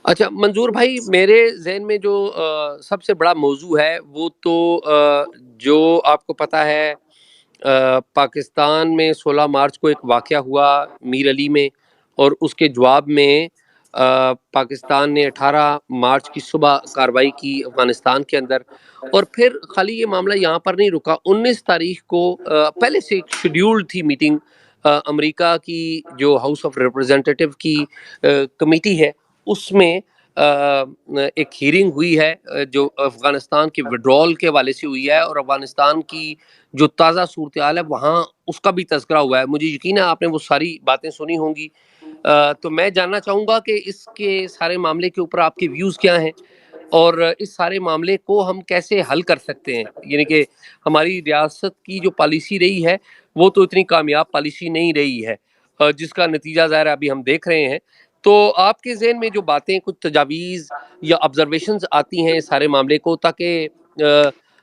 اچھا منظور بھائی، میرے ذہن میں جو سب سے بڑا موضوع ہے وہ تو جو آپ کو پتہ ہے، پاکستان میں 16 مارچ کو ایک واقعہ ہوا میر علی میں، اور اس کے جواب میں پاکستان نے 18 مارچ کی صبح کارروائی کی افغانستان کے اندر. اور پھر خالی یہ معاملہ یہاں پر نہیں رکا، 19 تاریخ کو پہلے سے ایک شیڈیول تھی میٹنگ امریکہ کی، جو ہاؤس آف ریپرزینٹیٹیو کی کمیٹی ہے، اس میں ایک ہیرنگ ہوئی ہے جو افغانستان کے وڈرول کے حوالے سے ہوئی ہے، اور افغانستان کی جو تازہ صورتحال ہے وہاں اس کا بھی تذکرہ ہوا ہے. مجھے یقین ہے آپ نے وہ ساری باتیں سنی ہوں گی. تو میں جاننا چاہوں گا کہ اس کے سارے معاملے کے اوپر آپ کے ویوز کیا ہیں، اور اس سارے معاملے کو ہم کیسے حل کر سکتے ہیں. یعنی کہ ہماری ریاست کی جو پالیسی رہی ہے وہ تو اتنی کامیاب پالیسی نہیں رہی ہے، جس کا نتیجہ ظاہر ابھی ہم دیکھ رہے ہیں. تو آپ کے ذہن میں جو باتیں، کچھ تجاویز یا آبزرویشنز آتی ہیں اس سارے معاملے کو، تاکہ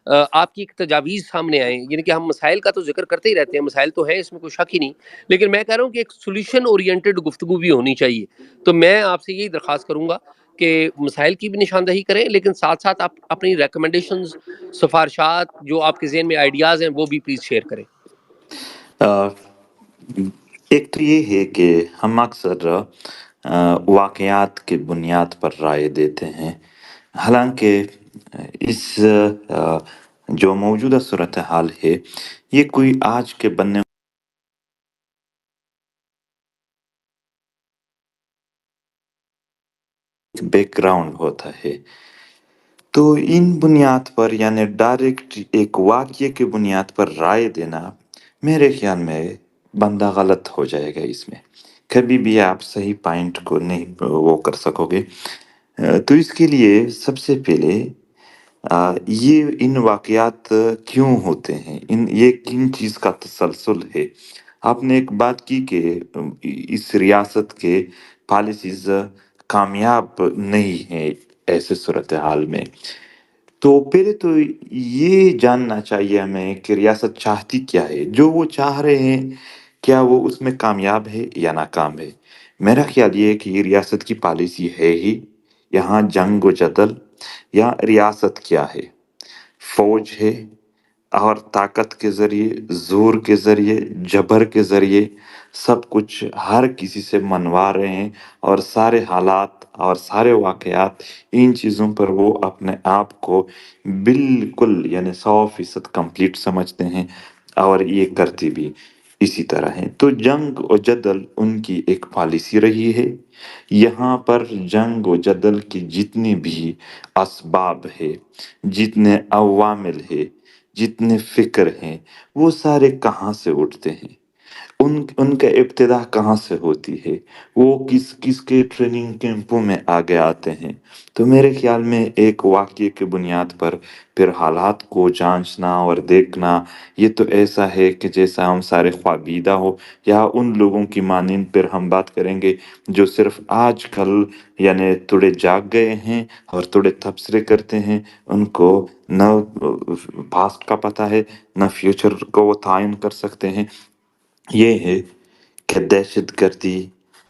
آپ کی ایک تجاویز سامنے آئیں. یعنی کہ ہم مسائل کا تو ذکر کرتے ہی رہتے ہیں، مسائل تو ہیں، اس میں کوئی شک ہی نہیں، لیکن میں کہہ رہا ہوں کہ ایک سولوشن اورینٹڈ گفتگو بھی ہونی چاہیے. تو میں آپ سے یہی درخواست کروں گا کہ مسائل کی بھی نشاندہی کریں، لیکن ساتھ ساتھ آپ اپنی ریکمنڈیشنز، سفارشات، جو آپ کے ذہن میں آئیڈیاز ہیں وہ بھی پلیز شیئر کریں. آ، ایک تو یہ ہے کہ ہم اکثر واقعات کی بنیاد پر رائے دیتے ہیں، حالانکہ اس جو موجودہ صورتحال ہے یہ کوئی آج کے بننے بیک گراؤنڈ ہوتا ہے. تو ان بنیاد پر یعنی ڈائریکٹ ایک واقعے کی بنیاد پر رائے دینا میرے خیال میں بندہ غلط ہو جائے گا. اس میں کبھی بھی آپ صحیح پوائنٹ کو نہیں وہ کر سکو گے. تو اس کے لیے سب سے پہلے یہ ان واقعات کیوں ہوتے ہیں، یہ کن چیز کا تسلسل ہے. آپ نے ایک بات کی کہ اس ریاست کے پالیسیز کامیاب نہیں ہیں ایسے صورتحال میں. تو پہلے تو یہ جاننا چاہیے ہمیں کہ ریاست چاہتی کیا ہے، جو وہ چاہ رہے ہیں کیا وہ اس میں کامیاب ہے یا ناکام ہے. میرا خیال یہ ہے کہ یہ ریاست کی پالیسی ہے ہی یہاں جنگ و جدل، یا ریاست کیا ہے، فوج ہے، اور طاقت کے ذریعے، زور کے ذریعے، جبر کے ذریعے سب کچھ ہر کسی سے منوا رہے ہیں، اور سارے حالات اور سارے واقعات ان چیزوں پر وہ اپنے آپ کو بالکل یعنی 100% کمپلیٹ سمجھتے ہیں، اور یہ کرتے بھی اسی طرح ہیں. تو جنگ و جدل ان کی ایک پالیسی رہی ہے. یہاں پر جنگ و جدل کی جتنی بھی اسباب ہے، جتنے عوامل ہے، جتنے فکر ہیں، وہ سارے کہاں سے اٹھتے ہیں، ان کا ابتدا کہاں سے ہوتی ہے، وہ کس کس کے ٹریننگ کیمپوں میں آگے آتے ہیں. تو میرے خیال میں ایک واقعے کی بنیاد پر پھر حالات کو جانچنا اور دیکھنا، یہ تو ایسا ہے کہ جیسا ہم سارے خوابیدہ ہو، یا ان لوگوں کی مانند پھر ہم بات کریں گے جو صرف آج کل یعنی تھوڑے جاگ گئے ہیں اور تھوڑے تبصرے کرتے ہیں. ان کو نہ پاسٹ کا پتہ ہے، نہ فیوچر کو وہ تعین کر سکتے ہیں. یہ ہے کہ دہشت گردی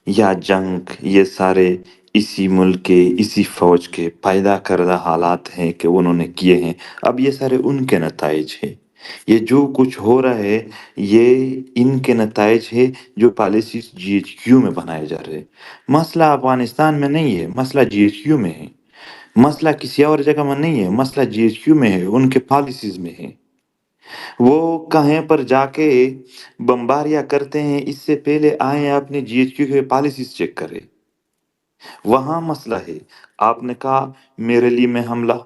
یا جنگ یہ سارے اسی ملک کے، اسی فوج کے پیدا کردہ حالات ہیں کہ انہوں نے کیے ہیں. اب یہ سارے ان کے نتائج ہیں. یہ جو کچھ ہو رہا ہے یہ ان کے نتائج ہے جو پالیسیز جی ایچ کیو میں بنائے جا رہے ہیں. مسئلہ افغانستان میں نہیں ہے، مسئلہ جی ایچ کیو میں ہے. مسئلہ کسی اور جگہ میں نہیں ہے، مسئلہ جی ایچ کیو میں ہے، ان کے پالیسیز میں ہے. وہ کہیں پر جا کے بمباریاں کرتے ہیں، اس سے پہلے آئیں اپنے جی ایچ کیو کے پالیسیز چیک کریں. وہاں مسئلہ ہے. آپ نے کہا میرلی میں حملہ.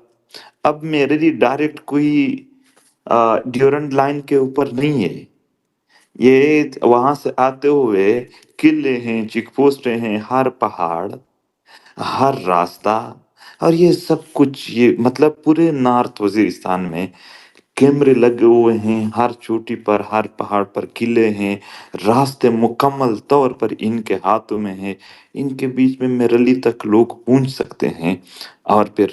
اب میرلی ڈائریکٹ کوئی ڈیورنٹ لائن کے اوپر نہیں ہے. یہ وہاں سے آتے ہوئے قلعے ہیں، چیک پوسٹیں ہیں، ہر پہاڑ، ہر راستہ، اور یہ سب کچھ، یہ مطلب پورے نارتھ وزیرستان میں کیمرے لگے ہوئے ہیں، ہر چوٹی پر، ہر پہاڑ پر قلعے ہیں، راستے مکمل طور پر ان کے ہاتھوں میں ہیں. ان کے بیچ میں میرلی تک لوگ پہنچ سکتے ہیں. اور پھر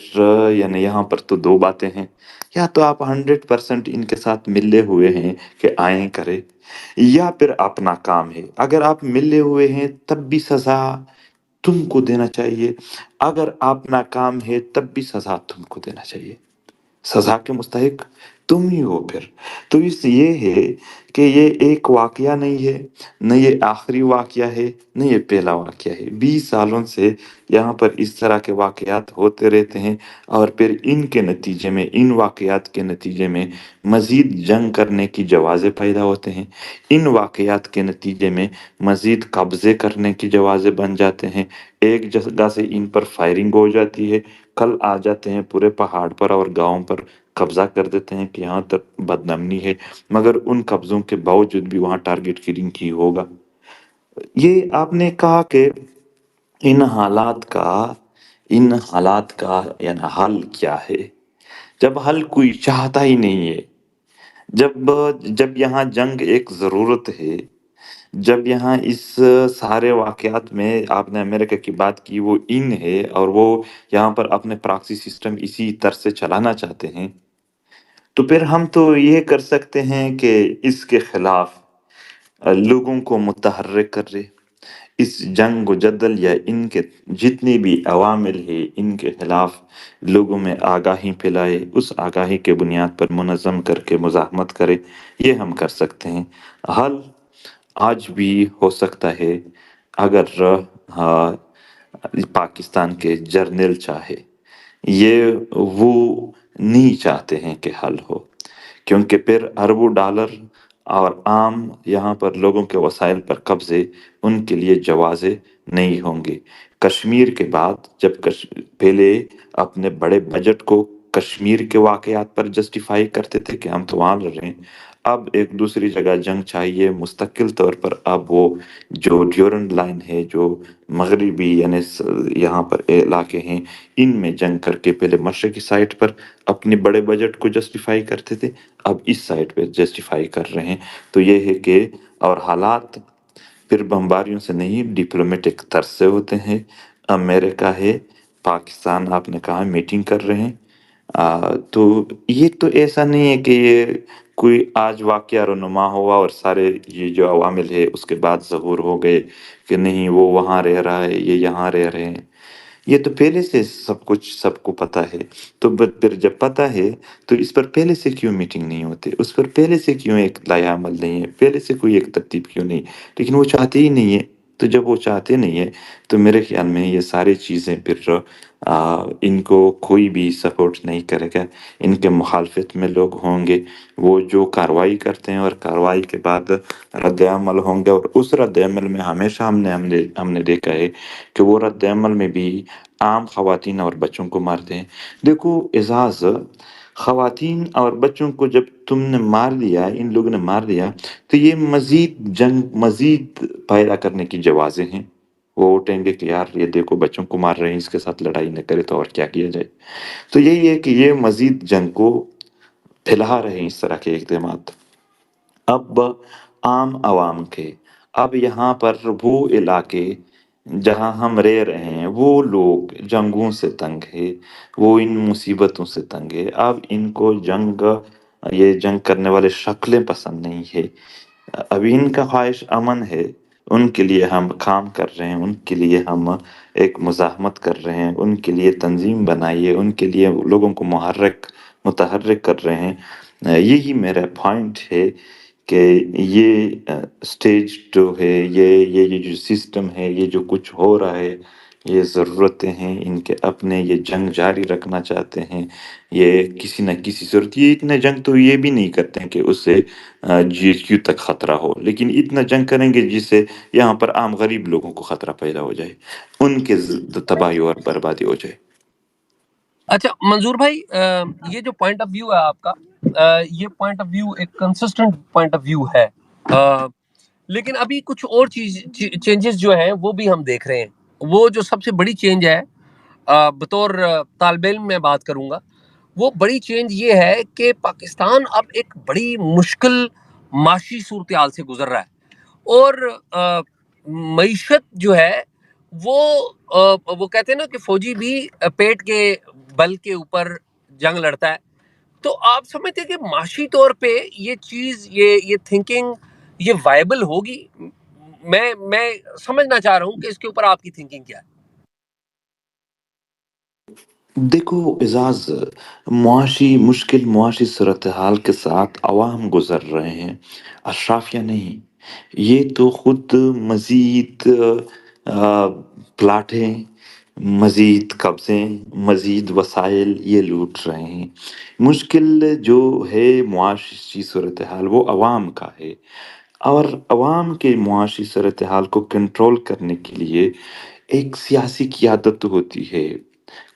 یعنی یہاں پر تو دو باتیں ہیں، یا تو آپ 100% ان کے ساتھ ملے ہوئے ہیں کہ آئیں کرے، یا پھر اپنا کام ہے. اگر آپ ملے ہوئے ہیں تب بھی سزا تم کو دینا چاہیے، اگر آپ ناکام ہے تب بھی سزا تم کو دینا چاہیے، سزا کے مستحق تم ہی ہو پھر۔ تو اس یہ ہے کہ یہ ایک واقعہ نہیں ہے، نہ یہ آخری واقعہ ہے، نہ یہ پہلا واقعہ ہے، 20 سالوں سے یہاں پر اس طرح کے واقعات ہوتے رہتے ہیں، اور پھر ان کے نتیجے میں، ان واقعات کے نتیجے میں مزید جنگ کرنے کی جوازے پیدا ہوتے ہیں، ان واقعات کے نتیجے میں مزید قبضے کرنے کی جوازے بن جاتے ہیں، ایک جگہ سے ان پر فائرنگ ہو جاتی ہے، کل آ جاتے ہیں پورے پہاڑ پر اور گاؤں پر قبضہ کر دیتے ہیں کہ یہاں تک بدنامنی ہے، مگر ان قبضوں کے باوجود بھی وہاں ٹارگٹ کلنگ کی ہوگا۔ یہ آپ نے کہا کہ ان حالات کا یعنی حل کیا ہے؟ جب حل کوئی چاہتا ہی نہیں ہے، جب یہاں جنگ ایک ضرورت ہے، جب یہاں اس سارے واقعات میں آپ نے امریکہ کی بات کی وہ ان ہے، اور وہ یہاں پر اپنے پراکسی سسٹم اسی طرح سے چلانا چاہتے ہیں، تو پھر ہم تو یہ کر سکتے ہیں کہ اس کے خلاف لوگوں کو متحرک کرے، اس جنگ و جدل یا ان کے جتنی بھی عوامل ہیں ان کے خلاف لوگوں میں آگاہی پھیلائے، اس آگاہی کے بنیاد پر منظم کر کے مزاحمت کرے، یہ ہم کر سکتے ہیں۔ حل آج بھی ہو سکتا ہے، اگر آ، پاکستان کے جرنیل چاہے، یہ وہ نہیں چاہتے ہیں کہ حل ہو، کیونکہ پھر اربوں ڈالر اور عام یہاں پر لوگوں کے وسائل پر قبضے ان کے لیے جوازے نہیں ہوں گے۔ کشمیر کے بعد جب پہلے اپنے بڑے بجٹ کو کشمیر کے واقعات پر جسٹیفائی کرتے تھے کہ ہم تو وہاں لڑ رہے ہیں، اب ایک دوسری جگہ جنگ چاہیے مستقل طور پر، اب وہ جو ڈیورنڈ لائن ہے، جو مغربی یعنی یہاں پر علاقے ہیں، ان میں جنگ کر کے پہلے مشرقی سائٹ پر اپنے بڑے بجٹ کو جسٹیفائی کرتے تھے، اب اس سائٹ پہ جسٹیفائی کر رہے ہیں۔ تو یہ ہے کہ اور حالات پھر بمباریوں سے نہیں، ڈپلومیٹک طرز سے ہوتے ہیں۔ امریکہ ہے، پاکستان آپ نے کہا میٹنگ کر رہے ہیں، تو یہ تو ایسا نہیں ہے کہ یہ کوئی آج واقعہ رونما ہوا اور سارے یہ جو عوامل ہے اس کے بعد ظہور ہو گئے کہ نہیں وہ وہاں رہ رہا ہے، یہ یہاں رہ رہے ہیں۔ یہ تو پہلے سے سب کچھ سب کو پتہ ہے، تو پھر جب پتہ ہے تو اس پر پہلے سے کیوں میٹنگ نہیں ہوتی، اس پر پہلے سے کیوں ایک لائحہ عمل نہیں ہے، پہلے سے کوئی ایک ترتیب کیوں نہیں؟ لیکن وہ چاہتے ہی نہیں ہے، تو جب وہ چاہتے نہیں ہے تو میرے خیال میں یہ ساری چیزیں پھر ان کو کوئی بھی سپورٹ نہیں کرے گا، ان کے مخالفت میں لوگ ہوں گے، وہ جو کارروائی کرتے ہیں اور کارروائی کے بعد رد عمل ہوں گے، اور اس رد عمل میں ہمیشہ ہم نے دیکھا ہے کہ وہ رد عمل میں بھی عام خواتین اور بچوں کو مارتے ہیں۔ دیکھو اعزاز، خواتین اور بچوں کو جب تم نے مار دیا، ان لوگوں نے مار دیا، تو یہ مزید جنگ مزید پیدا کرنے کی جوازیں ہیں۔ وہ اٹھیں گے کہ یار یہ دیکھو بچوں کو مار رہے ہیں، اس کے ساتھ لڑائی نہ کرے تو اور کیا کیا جائے۔ تو یہی ہے کہ یہ مزید جنگ کو پھیلا رہے ہیں اس طرح کے اقدامات۔ اب عام عوام کے، اب یہاں پر وہ علاقے جہاں ہم رہ رہے ہیں، وہ لوگ جنگوں سے تنگ ہے، وہ ان مصیبتوں سے تنگ ہے، اب ان کو یہ جنگ کرنے والے شکلیں پسند نہیں ہے، ابھی ان کا خواہش امن ہے، ان کے لیے ہم کام کر رہے ہیں، ان کے لیے ہم ایک مزاحمت کر رہے ہیں، ان کے لیے تنظیم بنائیے، ان کے لیے لوگوں کو متحرک کر رہے ہیں۔ یہی میرا پوائنٹ ہے کہ یہ سٹیج جو ہے، یہ جو سسٹم ہے، یہ جو کچھ ہو رہا ہے، یہ ضرورتیں ہیں ان کے اپنے، یہ جنگ جاری رکھنا چاہتے ہیں، یہ کسی نہ کسی صورت، یہ اتنا جنگ تو یہ بھی نہیں کرتے ہیں کہ اس سے جی ایچ کیو تک خطرہ ہو، لیکن اتنا جنگ کریں گے جس سے یہاں پر عام غریب لوگوں کو خطرہ پیدا ہو جائے، ان کے تباہی اور بربادی ہو جائے۔ اچھا منظور بھائی، یہ جو پوائنٹ آف ویو ہے آپ کا، یہ پوائنٹ آف ویو ایک کنسسٹنٹ پوائنٹ آف ویو ہے، لیکن ابھی کچھ اور چینجز جو ہیں وہ بھی ہم دیکھ رہے ہیں۔ وہ جو سب سے بڑی چینج ہے، بطور طالب علم میں بات کروں گا، وہ بڑی چینج یہ ہے کہ پاکستان اب ایک بڑی مشکل معاشی صورتحال سے گزر رہا ہے، اور معیشت جو ہے وہ کہتے ہیں نا کہ فوجی بھی پیٹ کے بل کے اوپر جنگ لڑتا ہے۔ تو آپ سمجھتے ہیں کہ معاشی طور پہ یہ چیز، یہ تھنکنگ، یہ وائبل ہوگی؟ میں سمجھنا چاہ رہا ہوں کہ اس کے اوپر آپ کی تھنکنگ کیا ہے؟ देखो एजाज, मुआशी मुश्किल मुआशी सूरत हाल के साथ अवाम गुजर रहे हैं, अशराफिया नहीं। ये तो खुद मजीद प्लाटें, मजीद कब्जें, मजीद वसाइल ये लूट रहे हैं। मुश्किल जो है मुआशी सूरत हाल वो अवाम का है, और अवाम के मुआशी सूरत हाल को कंट्रोल करने के लिए एक सियासी क़ियादत होती है।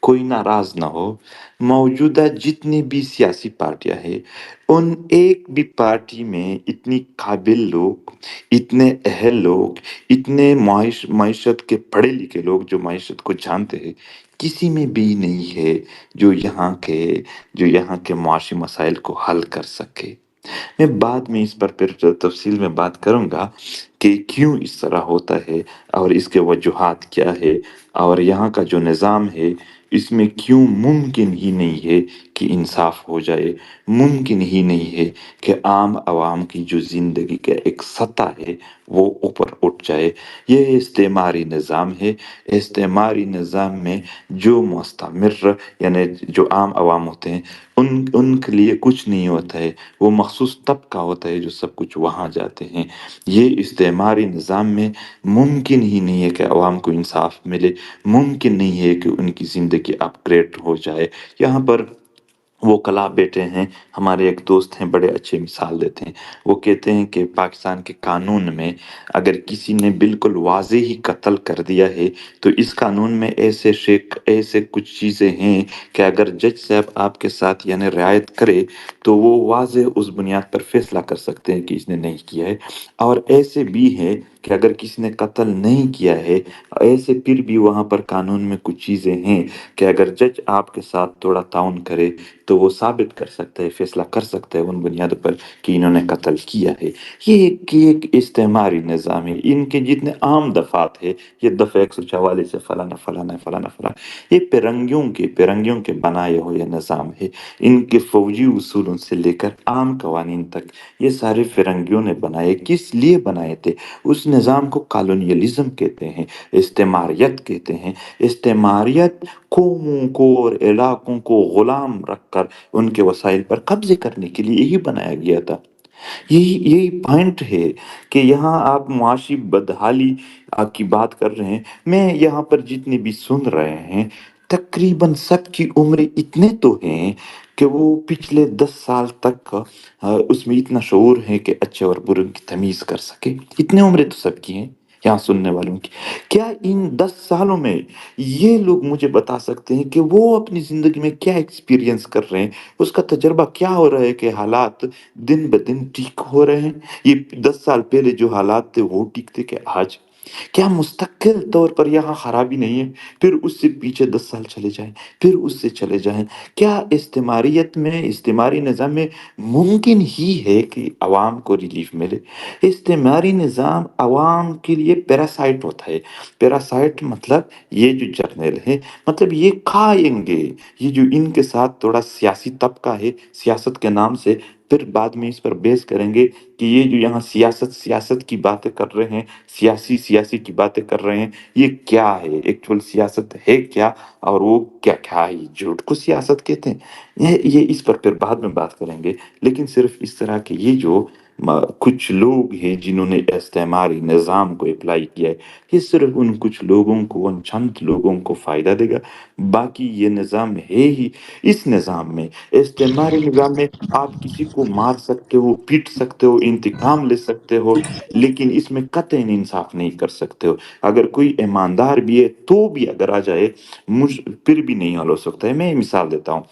कोई नाराज़ ना हो, मौजूदा जितनी भी सियासी पार्टियाँ हैं, उन एक भी पार्टी में इतनी काबिल लोग, इतने अहल लोग, इतने मईशत के पढ़े-लिखे लोग जो मईशत को जानते हैं, किसी में भी नहीं है जो यहाँ के मुआशी मसाइल को हल कर सके। मैं बाद में इस पर फिर तफ़सील में बात करूँगा कि क्यों इस तरह होता है और इसके वजूहात क्या है, और यहाँ का जो निज़ाम है, इसमें क्यों मुमकिन ही नहीं है कि इंसाफ़ हो जाए, मुमकिन ही नहीं है कि आम आवाम की जो ज़िंदगी का एक सतह है, वो ऊपर उठ जाए। ये इस्तेमारी निज़ाम है, इस्तेमारी निज़ाम में जो मुस्तमर यानी जो आम आवाम होते हैं, उनके लिए कुछ नहीं होता है, वो मखसूस तबका होता है जो सब कुछ वहाँ जाते हैं। ये इस्तेमारी निज़ाम में मुमकिन ही नहीं है कि अवाम को इंसाफ मिले, मुमकिन नहीं है कि उनकी ज़िंदगी अपग्रेड हो जाए। यहाँ पर वो कला बेटे हैं, हमारे एक दोस्त हैं, बड़े अच्छे मिसाल देते हैं। वो कहते हैं कि पाकिस्तान के कानून में अगर किसी ने बिल्कुल वाज़े ही कत्ल कर दिया है, तो इस कानून में ऐसे कुछ चीज़ें हैं कि अगर जज साहब आपके साथ यानी रियायत करे, तो वो वाज़े उस बुनियाद पर फैसला कर सकते हैं कि इसने नहीं किया है। और ऐसे भी हैं कि अगर किसी ने कत्ल नहीं किया है, ऐसे फिर भी वहाँ पर कानून में कुछ चीज़ें हैं कि अगर जज आपके साथ थोड़ा ताउन करे, तो वो साबित कर सकता है, फैसला कर सकता है उन बुनियादों पर कि इन्होंने कत्ल किया है। ये एक इस्तेमारी निज़ाम है। इनके जितने आम दफ़ात है, ये दफ़ा 144 से फलाना, फलाना, फलाना, फलाना, ये फिरंगियों के बनाए हुए निज़ाम है। इनके फ़ौजी उसूलों से लेकर आम कवानीन तक, ये सारे फिरंगियों ने बनाए। किस लिए बनाए थे? उस निज़ाम को कॉलोनियलिज़्म कहते हैं, इस्तेमारियत कहते हैं। इस्तेमारियत कौमों को और इलाकों को गुलाम रखकर उनके वसाइल पर कब्ज़े करने के लिए ही बनाया गया था। यही पॉइंट है कि यहाँ आप मुआशी बदहाली की बात कर रहे हैं। मैं यहाँ पर जितने भी सुन रहे हैं, तकरीबन सबकी उम्र इतने तो हैं कि वो पिछले 10 साल तक उसमें इतना शऊर है कि अच्छे और बुरे की तमीज़ कर सके। इतनी उम्रें तो सबकी हैं, यहाँ सुनने वालों की। क्या इन 10 सालों में ये लोग मुझे बता सकते हैं कि वो अपनी ज़िंदगी में क्या एक्सपीरियंस कर रहे हैं? उसका तजुर्बा क्या हो रहा है कि हालात दिन ब दिन ठीक हो रहे हैं? ये 10 साल पहले जो हालात थे वो ठीक थे क्या आज? क्या मुस्तकिल तौर पर यहाँ खराबी नहीं है? फिर उससे पीछे 10 साल चले जाएँ, फिर उससे चले जाएँ। क्या इस्तेमारी निज़ाम में मुमकिन ही है कि अवाम को रिलीफ़ मिले? इस्तेमारी निज़ाम अवाम के लिए पैरासाइट होता है। पैरासाइट मतलब ये जो जर्नल है, मतलब ये खाएँगे। ये जो इनके साथ थोड़ा सियासी तबका है, सियासत के नाम से, फिर बाद में इस पर बहस करेंगे कि ये जो यहाँ सियासत की बातें कर रहे हैं, सियासी की बातें कर रहे हैं, ये क्या है? एक्चुअल सियासत है क्या? और वो क्या है? झूठ को सियासत कहते हैं। ये इस पर फिर बाद में बात करेंगे। लेकिन सिर्फ़ इस तरह के ये जो कुछ लोग हैं जिन्होंने इस्तेमारी निज़ाम को अप्लाई किया है, ये सिर्फ़ उन कुछ लोगों को, उन चंद लोगों को फ़ायदा देगा। बाकी ये निज़ाम है ही, इस निज़ाम में, इस्तेमारी निज़ाम में आप किसी को मार सकते हो, पीट सकते हो, इंतकाम ले सकते हो, लेकिन इसमें कतई इंसाफ़ नहीं कर सकते हो। अगर कोई ईमानदार भी है, तो भी अगर आ जाए, फिर भी नहीं हल हो सकता है। मैं मिसाल देता हूँ।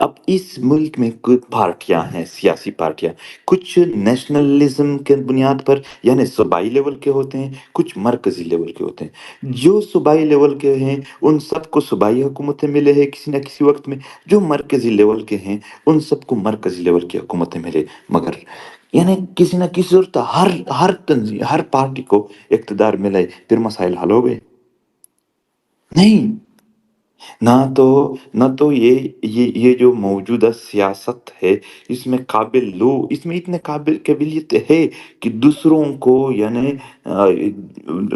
अब इस मुल्क में कुछ पार्टियाँ हैं, सियासी पार्टियाँ, कुछ नेशनलिज़्म के बुनियाद पर यानी सूबाई लेवल के होते हैं, कुछ मरकज़ी लेवल के होते हैं। जो सूबाई लेवल के हैं, उन सबको सूबाई हुकूमतें मिले हैं किसी न किसी वक़्त में, जो मरकज़ी लेवल के हैं, उन सबको मरकज़ी लेवल की हुकूमतें मिले। मगर यानी किसी न किसी सूरत हर पार्टी को इक़्तिदार मिले, फिर मसाइल हल हो गए? नहीं। ना तो ये जो मौजूदा सियासत है, इसमें काबिल लोग, इसमें इतने काबिलियत है कि दूसरों को यानी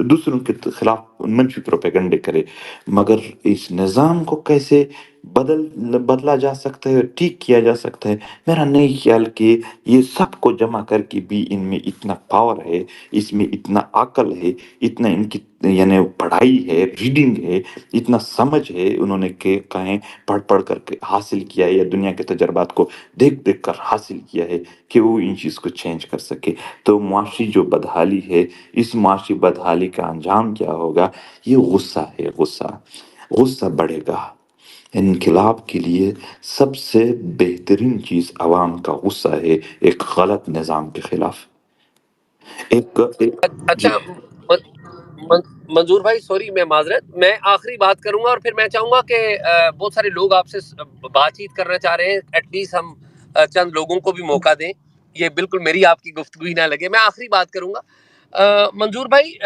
दूसरों के खिलाफ मनफी प्रोपेगंडे करे। मगर इस निज़ाम को कैसे बदला जा सकता है, ठीक किया जा सकता है, मेरा नहीं ख्याल कि ये सबको जमा करके भी इनमें इतना पावर है, इसमें इतना अकल है, इतना इनकी यानी पढ़ाई है, रीडिंग है, इतना समझ है, उन्होंने के कहें पढ़ कर के हासिल किया है, या दुनिया के तजर्बात को देख देख कर हासिल किया है कि वो इन चीज़ को चेंज कर सके। तो मुआशी जो बदहाली है, इस मुआशी बदहाली का अंजाम क्या होगा? ये गुस्सा है, गुस्सा। गुस्सा बढ़ेगा। इनकलाब के लिए सबसे बेहतरीन चीज़ अवाम का गुस्सा है, एक गलत निज़ाम के खिलाफ। जी। अच्छा मंजूर भाई, सॉरी, मैं माजरत, मैं आखिरी बात करूंगा और फिर मैं चाहूंगा कि बहुत सारे लोग आपसे बातचीत करना चाह रहे हैं, एटलीस्ट हम चंद लोगों को भी मौका दें, ये बिल्कुल मेरी आपकी गुफ्तगू ही ना लगे। मैं आखिरी बात करूंगा। मंजूर भाई,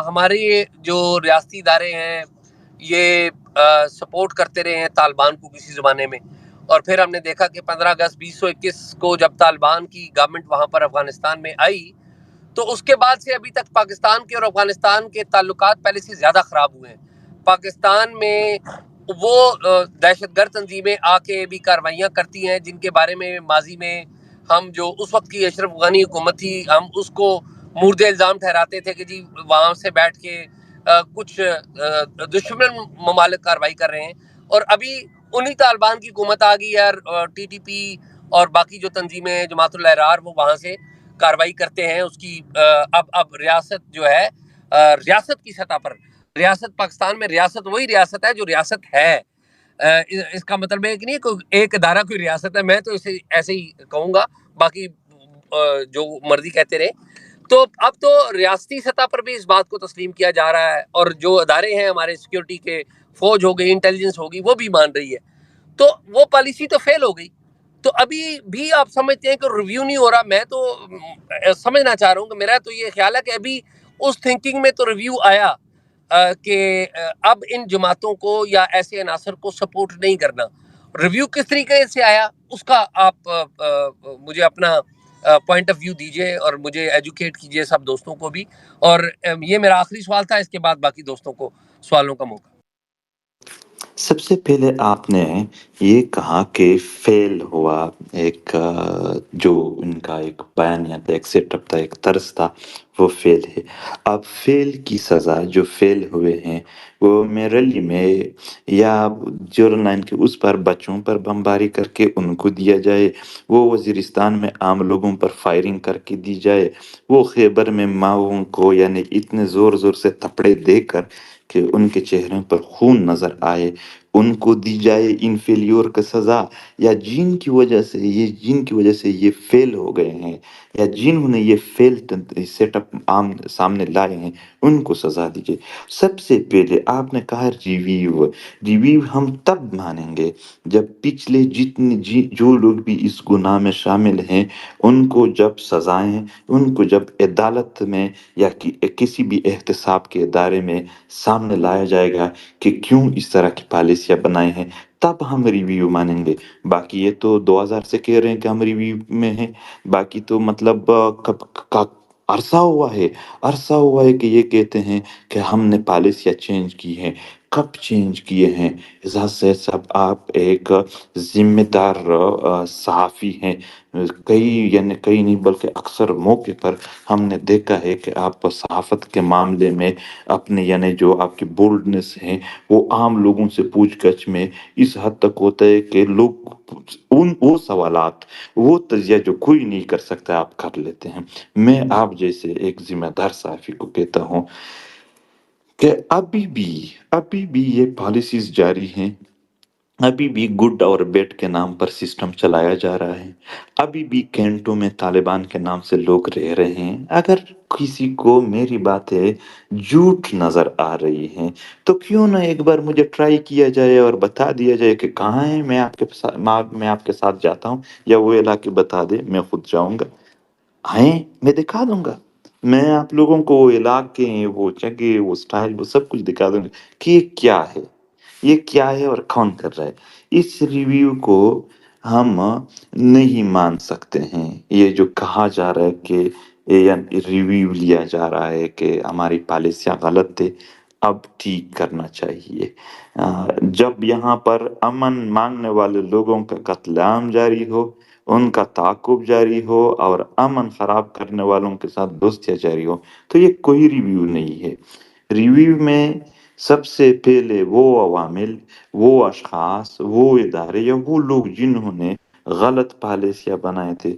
हमारे जो रियासती इदारे हैं ये सपोर्ट करते रहे हैं तालिबान को किसी ज़माने में, और फिर हमने देखा कि 15 अगस्त 2021 को जब तालिबान की गवर्नमेंट वहाँ पर अफगानिस्तान में आई, तो उसके बाद से अभी तक पाकिस्तान के और अफगानिस्तान के ताल्लुकात पहले से ज़्यादा ख़राब हुए हैं। पाकिस्तान में वो दहशतगर्द तंजीमें आके भी कार्रवाइयाँ करती हैं जिनके बारे में माजी में हम, जो उस वक्त की अशरफ गनी हुकूमत थी, हम उसको मुर्दे इल्ज़ाम ठहराते थे कि जी वहाँ से बैठ के कुछ दुश्मन ममालिक कार्रवाई कर रहे हैं। और अभी उन्हीं तालिबान की हुकूमत आ गई है, और टीटीपी और बाकी जो तंजीमें हैं, जमातुल अहरार, वो वहाँ से कार्रवाई करते हैं। उसकी अब रियासत जो है, रियासत की सतह पर, रियासत पाकिस्तान में रियासत वही रियासत है जो रियासत है। इसका मतलब है कि नहीं कोई एक अदारा कोई रियासत है, मैं तो इसे ऐसे ही कहूँगा, बाकी जो मर्जी कहते रहे। तो अब तो रियासती सतह पर भी इस बात को तस्लीम किया जा रहा है, और जो अदारे हैं हमारे सिक्योरिटी के, फौज हो गई, इंटेलिजेंस होगी, वो भी मान रही है। तो वो पॉलिसी तो फेल हो गई। तो अभी भी आप समझते हैं कि रिव्यू नहीं हो रहा? मैं तो समझना चाह रहा हूँ कि मेरा तो ये ख्याल है कि अभी उस थिंकिंग में तो रिव्यू आया कि अब इन जमातों को या ऐसे अनासर को सपोर्ट नहीं करना। रिव्यू किस तरीके से आया उसका आप मुझे अपना पॉइंट ऑफ व्यू दीजिए और मुझे एजुकेट कीजिए, सब दोस्तों को भी। और ये मेरा आखिरी सवाल था, इसके बाद बाकी दोस्तों को सवालों का मौका। सबसे पहले आपने ये कहा कि फेल हुआ, एक जो उनका एक बयान या था, एक सेटअप था, एक तर्ज था, वो फेल है। अब फेल की सज़ा जो फेल हुए हैं, वो मेरली में या जोर लाइन के उस पर बच्चों पर बमबारी करके उनको दिया जाए, वो वज़ीरिस्तान में आम लोगों पर फायरिंग करके दी जाए, वो खैबर में माओं को यानी इतने ज़ोर-ज़ोर से थप्पड़े देकर कि उनके चेहरों पर खून नज़र आए, उनको दी जाए इन फेल्योर का सज़ा, या जिनकी वज़ह से ये फ़ेल हो गए हैं, या जिन्होंने ये सेटअप सामने लाए हैं, उनको सज़ा दीजिए। सबसे पहले आपने कहा रिव्यू हम तब मानेंगे जब पिछले जो लोग भी इस गुनाह में शामिल हैं, उनको जब सज़ाएँ, उनको जब अदालत में या किसी भी एहतसाब के इदारे में सामने लाया जाएगा कि क्यों इस तरह की पॉलिसियाँ बनाए हैं, तब हम रिव्यू मानेंगे। बाकी ये तो 2000 से कह रहे हैं कि हम रिव्यू में हैं, बाकी तो मतलब कब का अरसा हुआ है कि ये कहते हैं कि हमने पॉलिसियाँ चेंज की हैं। कब चेंज किए हैं? इज़ा से सब आप एक ज़िम्मेदार सहाफ़ी हैं। कई नहीं बल्कि अक्सर मौके पर हमने देखा है कि आप सहाफ़त के मामले में अपने यानी जो आपकी बोल्डनेस है, वो आम लोगों से पूछ-गछ में इस हद तक होता है कि लोग वो सवालात, वो तजिया जो कोई नहीं कर सकता, आप कर लेते हैं। मैं आप जैसे एक ज़िम्मेदार सहाफ़ी को कहता हूँ कि अभी भी ये पॉलिसीज़ जारी हैं। अभी भी गुड और बैड के नाम पर सिस्टम चलाया जा रहा है। अभी भी कैंटों में तालिबान के नाम से लोग रह रहे हैं। अगर किसी को मेरी बातें झूठ नज़र आ रही हैं, तो क्यों ना एक बार मुझे ट्राई किया जाए और बता दिया जाए कि कहाँ है, मैं आपके साथ जाता हूँ, या वो इलाके बता दें, मैं खुद जाऊँगा। आएँ, मैं दिखा दूँगा। मैं आप लोगों को वो इलाके, वो जगह, वो स्टाइल, वो सब कुछ दिखा दूँगा कि ये क्या है। ये क्या है और कौन कर रहा है? इस रिव्यू को हम नहीं मान सकते हैं। ये जो कहा जा रहा है कि ये रिव्यू लिया जा रहा है कि हमारी पॉलिसियाँ गलत थी, अब ठीक करना चाहिए। जब यहाँ पर अमन माँगने वाले लोगों का कत्लेआम जारी हो, उनका ताक़ुब जारी हो और अमन ख़राब करने वालों के साथ दोस्तियाँ जारी हो, तो ये कोई रिव्यू नहीं है। रिव्यू में सबसे पहले वो अवामिल, वो अशख़ास, वो इदारे या वो लोग जिन्होंने गलत पॉलिसियाँ बनाए थे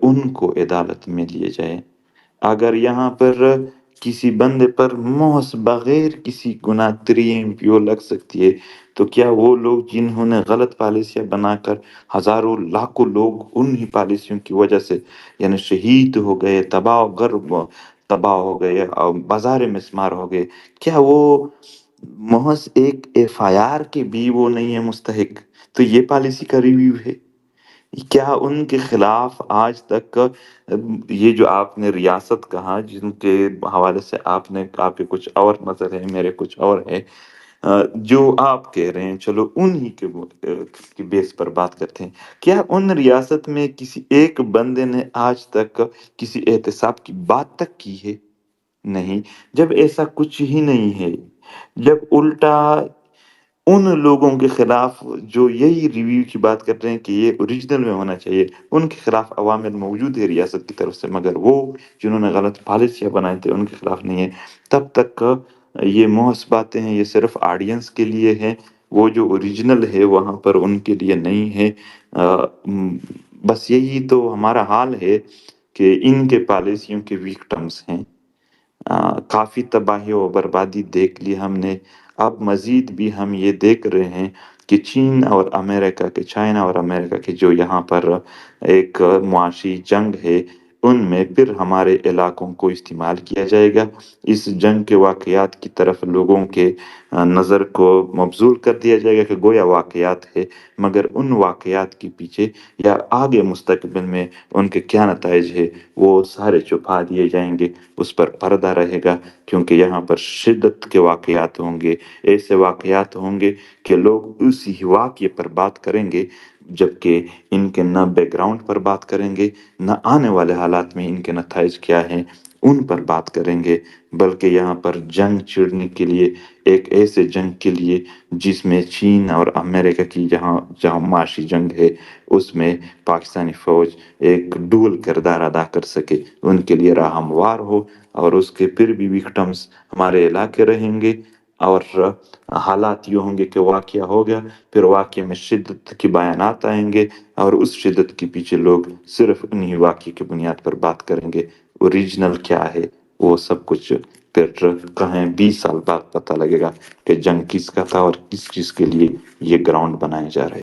उनको अदालत में लिए जाएँ। अगर यहाँ पर किसी बंदे पर महज़ बग़ैर किसी गुनाह त्रीएमपीओ लग सकती है, तो क्या वो लोग जिन्होंने गलत पॉलिसियाँ बनाकर हज़ारों, लाखों लोग उन्हीं पॉलिसियों की वजह से यानी शहीद हो गए, तबाह हो गए और बाज़ार मिस्मार हो गए, क्या वो महज़ एक एफआईआर के भी वो नहीं है मुस्तहिक? तो ये पॉलिसी का रिव्यू है? क्या उनके खिलाफ आज तक ये जो आपने रियासत कहा जिनके हवाले से आपके कुछ और नज़र है, मेरे कुछ और है। जो आप कह रहे हैं चलो उन्हीं की बेस पर बात करते हैं। क्या उन रियासत में किसी एक बंदे ने आज तक किसी एहतसाब की बात तक की है? नहीं। जब ऐसा कुछ ही नहीं है, जब उल्टा उन लोगों के खिलाफ जो यही रिव्यू की बात कर रहे हैं कि ये ओरिजिनल में होना चाहिए, उनके खिलाफ अवामिल मौजूद है रियासत की तरफ से, मगर वो जिन्होंने गलत पॉलिसियाँ बनाए थे उनके खिलाफ नहीं है। तब तक ये महज़ बातें हैं, ये सिर्फ़ ऑडियंस के लिए हैं, वो जो ओरिजिनल है वहाँ पर उनके लिए नहीं है। बस यही तो हमारा हाल है कि इनके पॉलिसियों के विक्टिम्स हैं। काफ़ी तबाही और बर्बादी देख ली हमने। अब मज़ीद भी हम ये देख रहे हैं कि चाइना और अमेरिका के जो यहाँ पर एक मुआशी जंग है, उनमें फिर हमारे इलाकों को इस्तेमाल किया जाएगा। इस जंग के वाक़यात की तरफ लोगों के नज़र को मबज़ूल कर दिया जाएगा कि गोया वाक़यात है, मगर उन वाक़यात के पीछे या आगे मुस्तक़बिल में उनके क्या नताइज है, वो सारे छुपा दिए जाएँगे। उस पर पर्दा रहेगा क्योंकि यहाँ पर शिद्दत के वाक़यात होंगे, ऐसे वाक़यात होंगे कि लोग उस ही वाक़ये पर बात करेंगे, जबकि इनके ना बैकग्राउंड पर बात करेंगे, ना आने वाले हालात में इनके नताइज क्या हैं, उन पर बात करेंगे। बल्कि यहाँ पर जंग छिड़ने के लिए, एक ऐसे जंग के लिए जिसमें चीन और अमेरिका की जहाँ जहाँ मुआशी जंग है, उसमें पाकिस्तानी फ़ौज एक डुअल किरदार अदा कर सके, उनके लिए राह हमवार हो और उसके फिर भी विक्टिम्स हमारे इलाके रहेंगे और हालात ये होंगे कि वाक़या हो गया, फिर वाक़ये में शिद्दत के बयानात आएँगे और उस शिद्दत के पीछे लोग सिर्फ़ उन्हीं वाक़ये की बुनियाद पर बात करेंगे। ओरिजिनल क्या है, वो सब कुछ फिर कहें 20 साल बाद पता लगेगा कि जंग किसका था और किस चीज़ के लिए ये ग्राउंड बनाए जा रहे हैं।